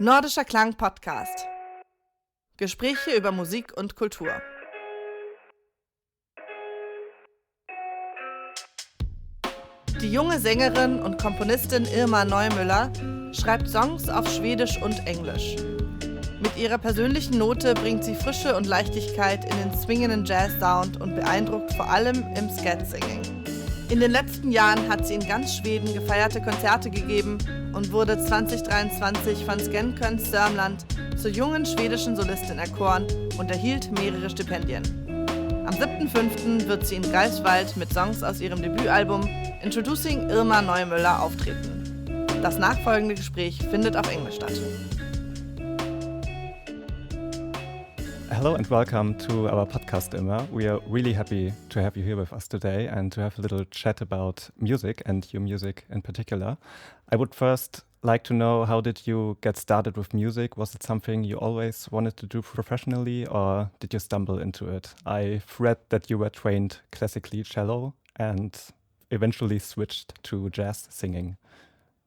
Nordischer Klang Podcast. Gespräche über Musik und Kultur. Die junge Sängerin und Komponistin Irma Neumüller schreibt Songs auf Schwedisch und Englisch. Mit ihrer persönlichen Note bringt sie Frische und Leichtigkeit in den swingenden Jazz-Sound und beeindruckt vor allem im Scat-Singing. In den letzten Jahren hat sie in ganz Schweden gefeierte Konzerte gegeben und wurde 2023 von Scankön Sörmland zur jungen schwedischen Solistin erkoren und erhielt mehrere Stipendien. Am 7.5. wird sie in Greifswald mit Songs aus ihrem Debüt-Album Introducing Irma Neumüller auftreten. Das nachfolgende Gespräch findet auf Englisch statt. Hello and welcome to our podcast, Irma. We are really happy to have you here with us today and to have a little chat about music and your music in particular. I would first like to know, how did you get started with music? Was it something you always wanted to do professionally, or did you stumble into it? I've read that you were trained classically cello and eventually switched to jazz singing.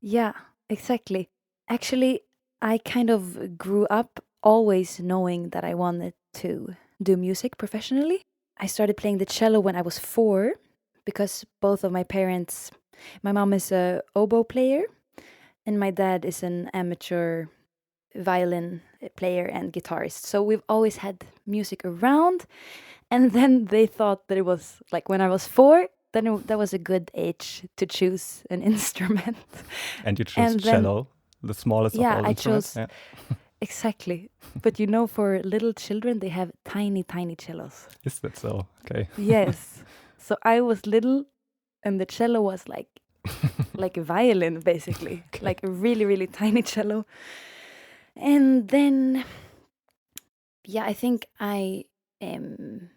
Yeah, exactly. Actually, I kind of grew up always knowing that I wanted to do music professionally. I started playing the cello when I was 4 because both of my parents, my mom is a oboe player and my dad is an amateur violin player and guitarist. So we've always had music around, and then they thought that it was like when I was 4, then that was a good age to choose an instrument. And you chose cello, the smallest of all instruments. Yeah, exactly. But you know, for little children, they have tiny, tiny cellos. Is that so? Okay. Yes. So I was little, and the cello was like a violin, basically. Okay. Like a really, really tiny cello. And then, I think when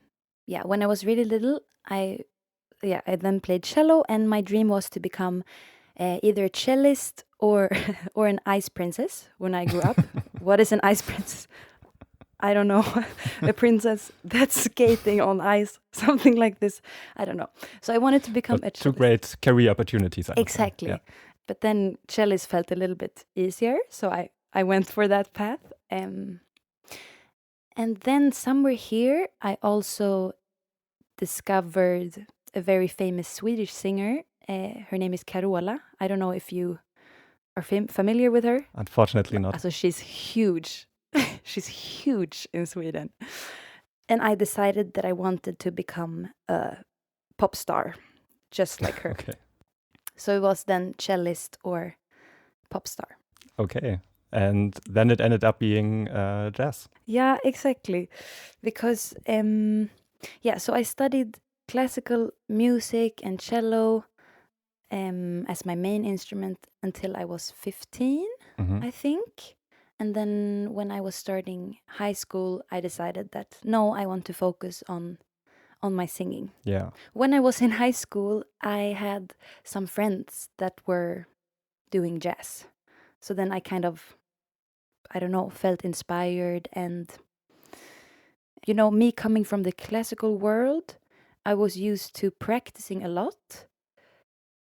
I was really little, I then played cello, and my dream was to become either a cellist or an ice princess when I grew up. What is an ice princess? I don't know. A princess that's skating on ice, something like this. I don't know. So I wanted to become a cellist. Two great career opportunities. Exactly. Yeah. But then cellist felt a little bit easier, so I went for that path. And then somewhere here, I also discovered a very famous Swedish singer. Her name is Carola. I don't know if you are familiar with her. Unfortunately not. So she's huge. She's huge in Sweden. And I decided that I wanted to become a pop star, just like her. Okay. So it was then cellist or pop star. Okay. And then it ended up being jazz. Yeah, exactly. Because, so I studied classical music and cello as my main instrument until I was 15, I think. And then when I was starting high school, I decided that, no, I want to focus on my singing. Yeah. When I was in high school, I had some friends that were doing jazz. So then I kind of, felt inspired. And, me coming from the classical world, I was used to practicing a lot.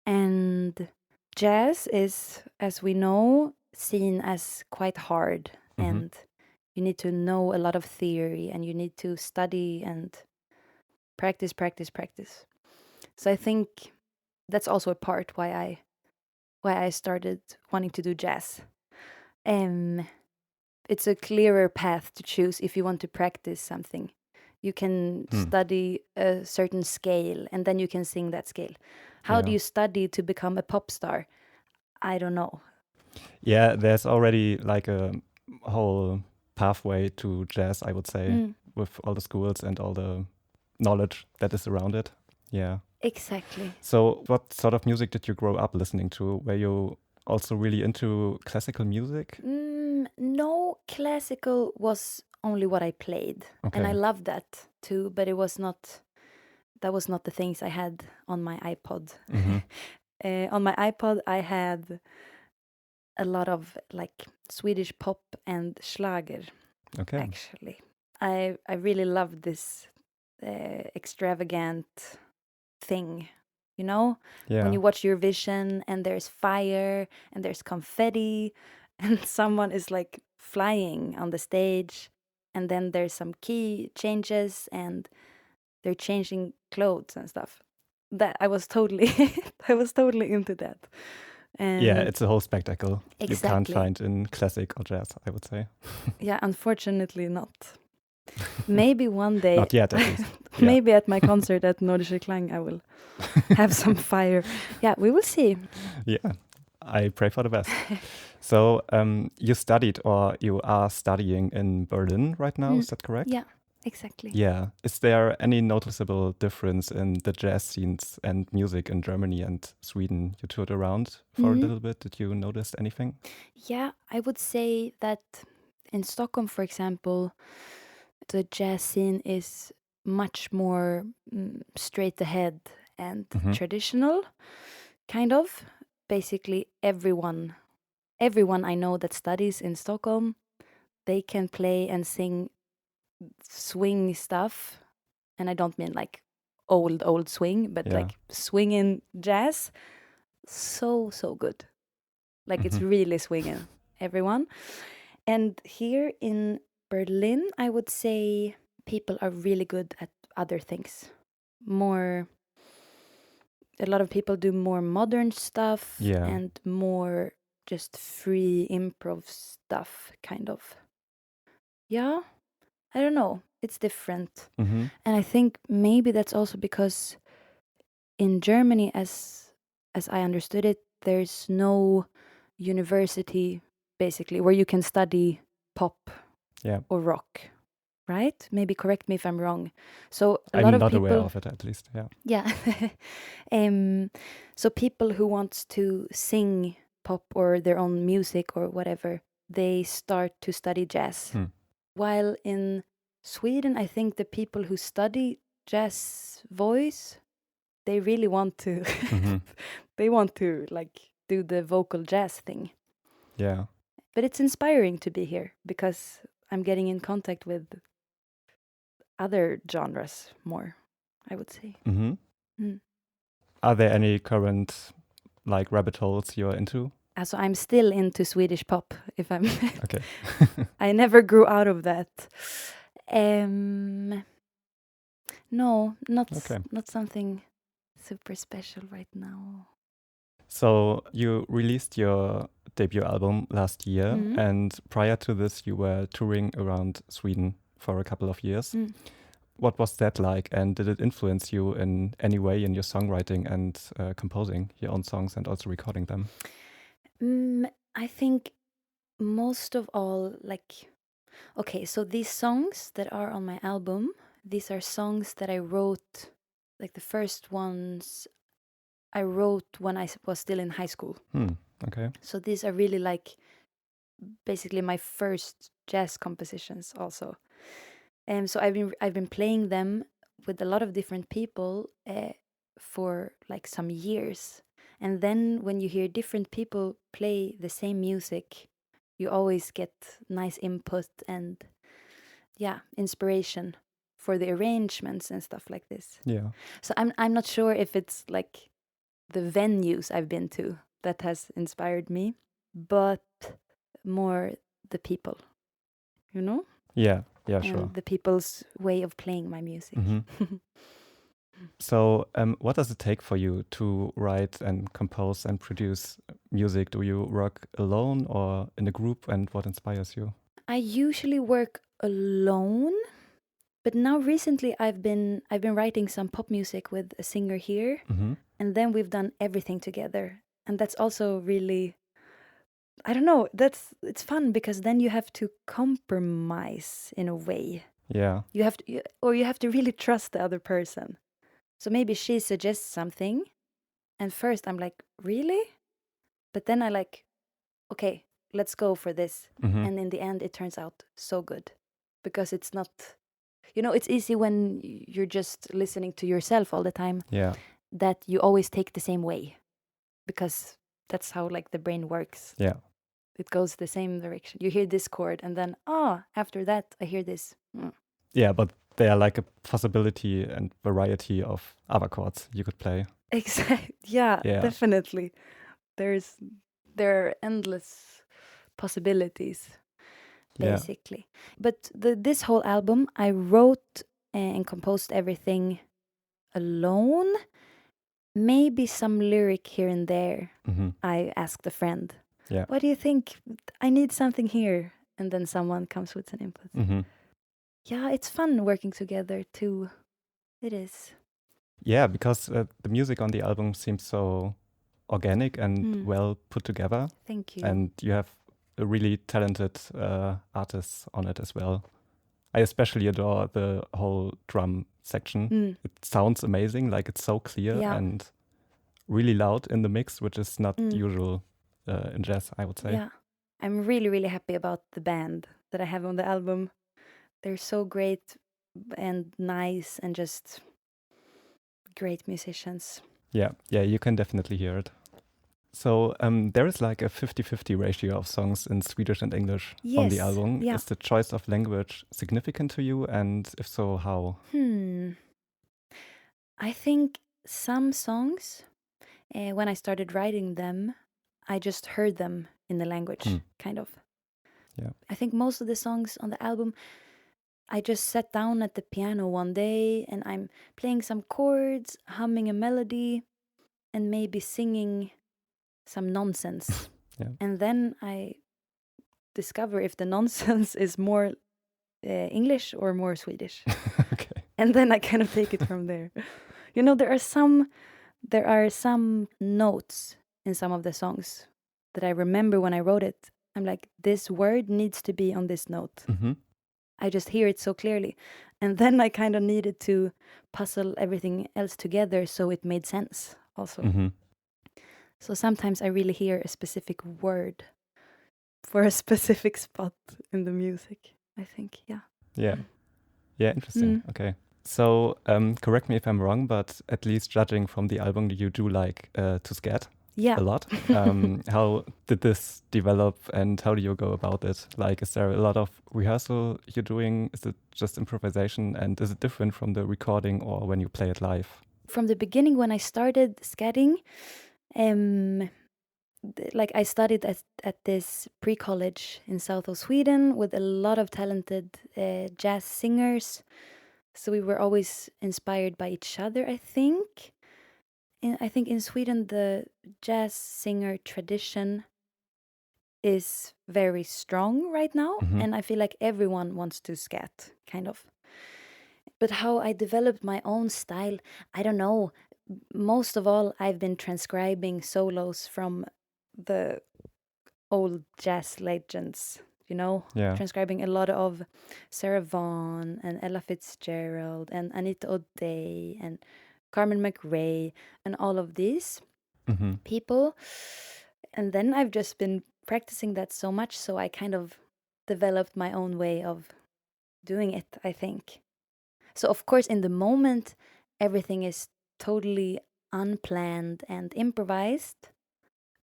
And jazz is, as we know, seen as quite hard. And you need to know a lot of theory, and you need to study and practice. So I think that's also a part why I started wanting to do jazz. It's a clearer path to choose if you want to practice something. You can study a certain scale, and then you can sing that scale. How do you study to become a pop star? I don't know. Yeah, there's already like a whole pathway to jazz, I would say, with all the schools and all the knowledge that is around it. Yeah. Exactly. So what sort of music did you grow up listening to? Were you also really into classical music? No, classical was only what I played. Okay. And I loved that too, but that was not the things I had on my iPod. On my iPod, I had a lot of like Swedish pop and schlager. Okay. Actually, I really loved this extravagant thing. When you watch Eurovision and there's fire and there's confetti and someone is like flying on the stage, and then there's some key changes and they're changing clothes and stuff. That I was totally I was totally into that. And Yeah, it's a whole spectacle you can't Exactly. find in classic or jazz, I would say. yeah, unfortunately not. Maybe one day, Not yet, at least. Yeah. maybe at my concert at Nordische Klang, I will have some fire. Yeah, we will see. Yeah, I pray for the best. So you studied or you are studying in Berlin right now, is that correct? Yeah, exactly. Yeah. Is there any noticeable difference in the jazz scenes and music in Germany and Sweden? You toured around for a little bit. Did you notice anything? Yeah, I would say that in Stockholm, for example, the jazz scene is much more straight ahead and traditional, kind of. Basically, everyone I know that studies in Stockholm, they can play and sing swing stuff. And I don't mean like old swing, but like swinging jazz. So good. Like it's really swinging, everyone. And here in Berlin, I would say people are really good at other things. A lot of people do more modern stuff and more just free improv stuff, kind of. Yeah, I don't know. It's different. And I think maybe that's also because in Germany, as I understood it, there's no university basically where you can study pop or rock, right? Maybe correct me if I'm wrong. So a lot I'm of not people, aware of it, at least. Yeah. So people who want to sing pop or their own music or whatever, they start to study jazz. While in Sweden, I think the people who study jazz voice, they really want to they want to like do the vocal jazz thing. Yeah. But it's inspiring to be here because I'm getting in contact with other genres more, I would say. Are there any current like rabbit holes you're into? So I'm still into Swedish pop, if I'm Okay. I never grew out of that. No, not something super special right now. So you released your debut album last year, and prior to this, you were touring around Sweden for a couple of years. What was that like, and did it influence you in any way in your songwriting and composing your own songs and also recording them? I think most of all, so these songs that are on my album, these are songs that I wrote, like the first ones I wrote when I was still in high school. Okay. So these are really like basically my first jazz compositions also. So I've been playing them with a lot of different people for like some years. And then when you hear different people play the same music, you always get nice input and inspiration for the arrangements and stuff like this. Yeah. So I'm not sure if it's like the venues I've been to that has inspired me, but more the people, you know? Yeah, and sure. the people's way of playing my music. So what does it take for you to write and compose and produce music? Do you work alone or in a group, and what inspires you? I usually work alone, but now recently I've been writing some pop music with a singer here, and then we've done everything together, and that's also really, I don't know, it's fun because then you have to compromise in a way. Yeah. You have to really trust the other person. So maybe she suggests something, and first I'm like, really? But then I like, okay, let's go for this. And in the end, it turns out so good because it's not, it's easy when you're just listening to yourself all the time. Yeah. That you always take the same way because that's how like the brain works. Yeah. It goes the same direction. You hear this chord and then, after that, I hear this. Yeah, but they are like a possibility and variety of other chords you could play. Exactly. Yeah, definitely. There are endless possibilities, Yeah. basically. But this whole album, I wrote and composed everything alone. Maybe some lyric here and there. Hmm. I asked a friend, Yeah. what do you think? I need something here. And then someone comes with an input. Hmm. Yeah, it's fun working together too. It is. Yeah, because the music on the album seems so organic and Mm. well put together. Thank you. And you have a really talented artists on it as well. I especially adore the whole drum section. Mm. It sounds amazing, like it's so clear Yeah. and really loud in the mix, which is not Mm. usual in jazz, I would say. Yeah. I'm really, really happy about the band that I have on the album. They're so great and nice and just great musicians. Yeah, you can definitely hear it. So there is like a 50-50 ratio of songs in Swedish and English on the Yes, album. yeah. Is the choice of language significant to you? And if so, how? I think some songs, when I started writing them, I just heard them in the language, kind of. Yeah. I think most of the songs on the album, I just sat down at the piano one day and I'm playing some chords, humming a melody, and maybe singing some nonsense. Yeah. And then I discover if the nonsense is more English or more Swedish. Okay. And then I kind of take it from there. You know, there are some notes in some of the songs that I remember when I wrote it. I'm like, this word needs to be on this note. Hmm. I just hear it so clearly. And then I kind of needed to puzzle everything else together so it made sense also. Hmm. So sometimes I really hear a specific word for a specific spot in the music, I think. Yeah. Yeah, interesting. Okay. So correct me if I'm wrong, but at least judging from the album, you do like to scat Yeah. a lot. How did this develop and how do you go about it? Like, is there a lot of rehearsal you're doing? Is it just improvisation? And is it different from the recording or when you play it live? From the beginning, when I started scatting, like I studied at this pre-college in south of Sweden with a lot of talented jazz singers. So we were always inspired by each other, I think. I think in Sweden, the jazz singer tradition is very strong right now. Mhm. And I feel like everyone wants to scat, kind of. But how I developed my own style, I don't know. Most of all, I've been transcribing solos from the old jazz legends, you know? Yeah. Transcribing a lot of Sarah Vaughan and Ella Fitzgerald and Anita O'Day and Carmen McRae and all of these Hmm. people. And then I've just been practicing that so much, so I kind of developed my own way of doing it, I think. So, of course, in the moment, everything is totally unplanned and improvised.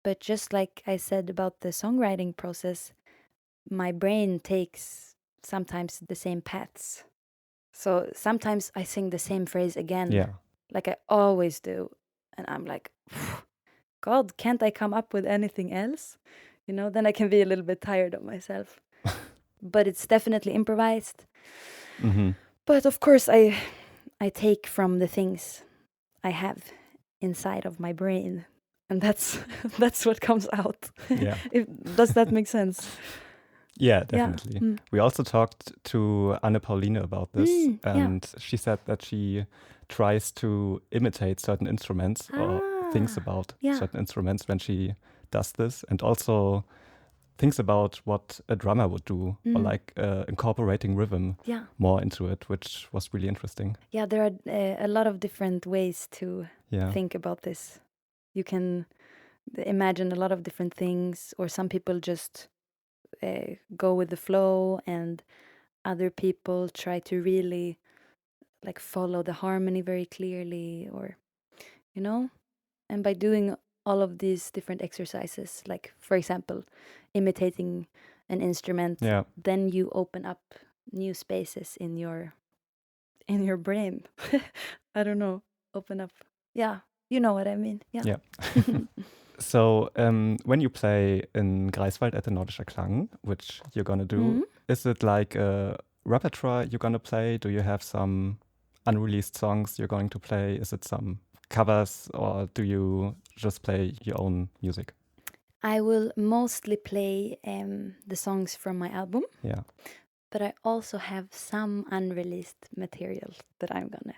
But just like I said about the songwriting process, my brain takes sometimes the same paths. So sometimes I sing the same phrase again, Yeah. like I always do. And I'm like, God, can't I come up with anything else? You know, then I can be a little bit tired of myself. But it's definitely improvised. Hmm. But of course, I take from the things I have inside of my brain, and that's what comes out. Yeah. Does that make sense? Yeah, definitely. Mm. We also talked to Anne Pauline about this, and she said that she tries to imitate certain instruments or thinks about certain instruments when she does this, and also thinks about what a drummer would do, or like incorporating rhythm more into it, which was really interesting. Yeah, there are a lot of different ways to Yeah. think about this. You can imagine a lot of different things, or some people just go with the flow, and other people try to really like follow the harmony very clearly, or you know. And by doing all of these different exercises, like for example imitating an instrument, then you open up new spaces in your brain. I don't know, open up, yeah, you know what I mean. Yeah. So, when you play in Greifswald at the Nordischer Klang, which you're gonna do, is it like a repertoire you're gonna play? Do you have some unreleased songs you're going to play? Is it some covers, or do you just play your own music? I will mostly play the songs from my album, Yeah. but I also have some unreleased material that I'm gonna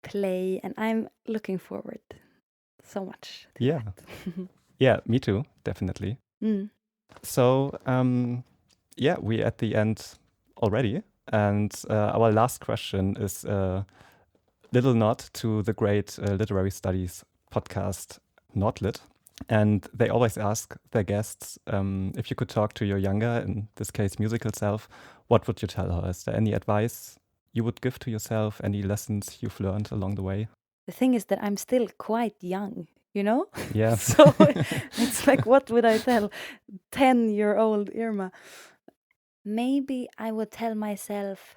play, and I'm looking forward so much to Yeah. that. Yeah, me too, definitely. So, yeah, we're at the end already. And our last question is a little nod to the great literary studies podcast, Nordlit. And they always ask their guests, if you could talk to your younger, in this case, musical self, what would you tell her? Is there any advice you would give to yourself? Any lessons you've learned along the way? The thing is that I'm still quite young, you know? Yeah. So it's like, what would I tell 10-year-old Irma? Maybe I would tell myself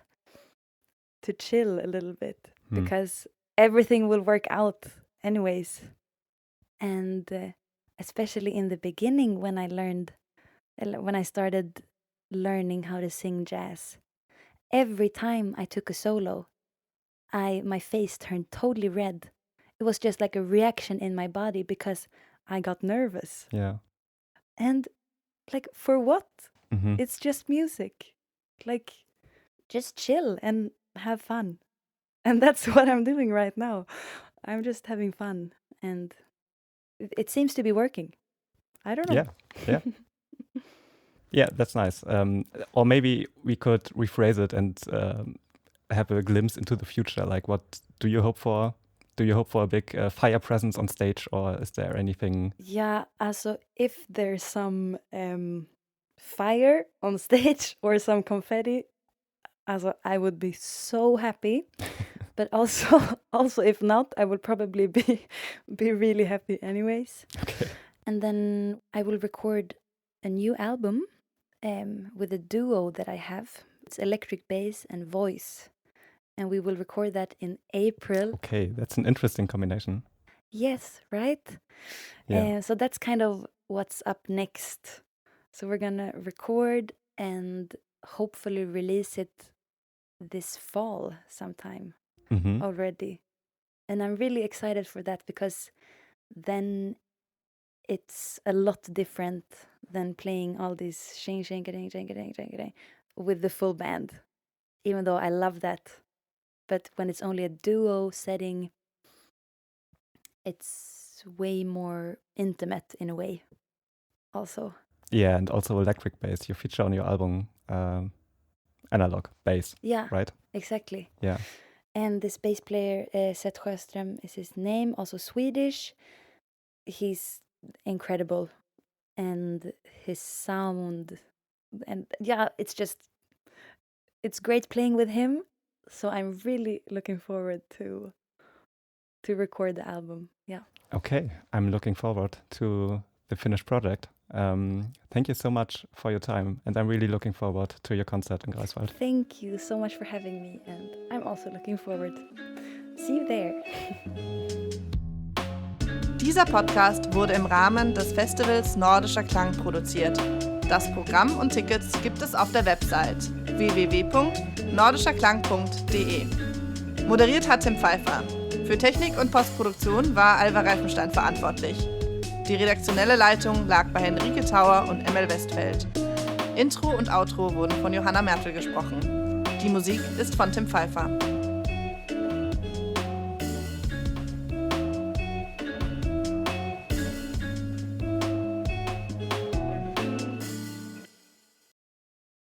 to chill a little bit because everything will work out anyways. And especially in the beginning when I started learning how to sing jazz, every time I took a solo, my face turned totally red. It was just like a reaction in my body because I got nervous. Yeah. And like, for what? Mhm. It's just music. Like, just chill and have fun. And that's what I'm doing right now. I'm just having fun. And it seems to be working. I don't know. Yeah. Yeah. Yeah, that's nice. Or maybe we could rephrase it and have a glimpse into the future. Like, what do you hope for? Do you hope for a big fire presence on stage, or is there anything? Yeah, also, if there's some fire on stage or some confetti, also, I would be so happy. But also, if not, I would probably be really happy anyways. Okay. And then I will record a new album with a duo that I have. It's electric bass and voice. And we will record that in April. Okay, that's an interesting combination. Yes, right? Yeah. So that's kind of what's up next. So we're gonna record and hopefully release it this fall sometime already. And I'm really excited for that because then it's a lot different than playing all these shing with the full band. Even though I love that. But when it's only a duo setting, it's way more intimate in a way also. Yeah, and also electric bass. You feature on your album analog bass. Yeah, right? Exactly. Yeah. And this bass player, Seth Sjöström is his name, also Swedish. He's incredible. And his sound, and yeah, it's great playing with him. So I'm really looking forward to record the album. Yeah. Okay, I'm looking forward to the finished project. Thank you so much for your time, and I'm really looking forward to your concert in Greifswald. Thank you so much for having me, and I'm also looking forward. See you there. Dieser Podcast wurde im Rahmen des Festivals Nordischer Klang produziert. Das Programm und Tickets gibt es auf der Website www.nordischerklang.de. Moderiert hat Tim Pfeifer. Für Technik und Postproduktion war Alva Reifenstein verantwortlich. Die redaktionelle Leitung lag bei Henrike Thauer und Westfeld. Intro und Outro wurden von Johanna Mertl gesprochen. Die Musik ist von Tim Pfeifer.